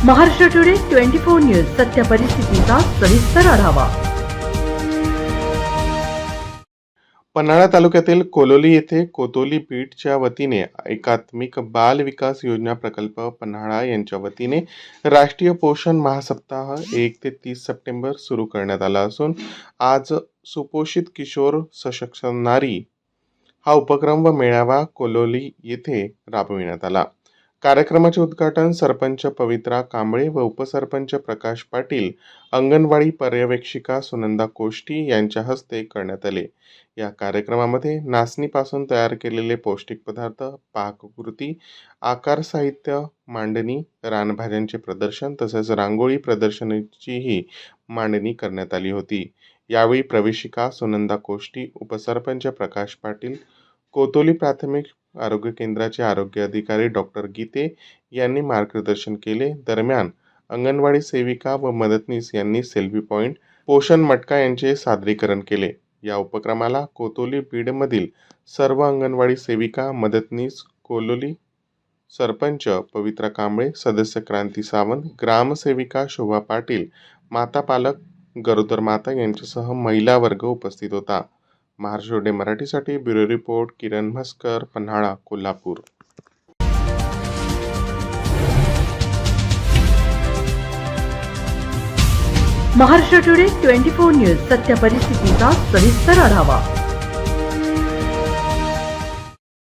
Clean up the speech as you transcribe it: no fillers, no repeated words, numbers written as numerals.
Maharashtra today 24 news सत्य परिस्थितीचा सविस्तर आढावा। पन्हाळा तालुक्यातील कोलोली येथे कोतोली पीठच्या वतीने एकात्मिक बाल विकास योजना प्रकल्प पन्हाळा यांच्या वतीने राष्ट्रीय पोषण महासप्ताह 1 ते 30 सप्टेंबर सुरू करण्यात आला असून आज सुपोषित किशोर सशक्त नारी हा उपक्रम व मेळावा कोलोली येथे राबविण्यात आला। कार्यक्रमाचे उद्घाटन सरपंच पवित्रा कांबळे व उपसरपंच प्रकाश पाटील, अंगणवाडी पर्यवेक्षिका सुनंदा कोष्टी यांच्या हस्ते करण्यात आले। या कार्यक्रमामध्ये नाचणीपासून तयार केलेले पौष्टिक पदार्थ, पाककृती, आकार साहित्य, मांडणी, रानभाज्यांचे प्रदर्शन तसेच रांगोळी प्रदर्शनाचीही मांडणी करण्यात आली होती। यावेळी प्रवेशिका सुनंदा कोष्टी, उपसरपंच प्रकाश पाटील, कोतोली प्राथमिक आरोग्य केंद्राचे आरोग्य अधिकारी डॉक्टर गीते यांनी मार्गदर्शन केले। दरम्यान अंगणवाडी सेविका व मदतनीस यांनी सेल्फी पॉइंट, पोषण मटका यांचे सादरीकरण केले। या उपक्रमाला कोतोली बीडमधील सर्व अंगणवाडी सेविका, मदतनीस, कोलोली सरपंच पवित्रा कांबळे, सदस्य क्रांती सावंत, ग्रामसेविका शोभा पाटील, माता पालक, गरोदर माता यांच्यासह महिला वर्ग उपस्थित होता। महाराष्ट्र टुडे मराठीसाठी ब्युरो रिपोर्ट किरण म्हस्कर, पन्हाळा, कोल्हापूर। महाराष्ट्र टुडे 24 न्यूज सत्य परिस्थितीचा सविस्तर आढावा।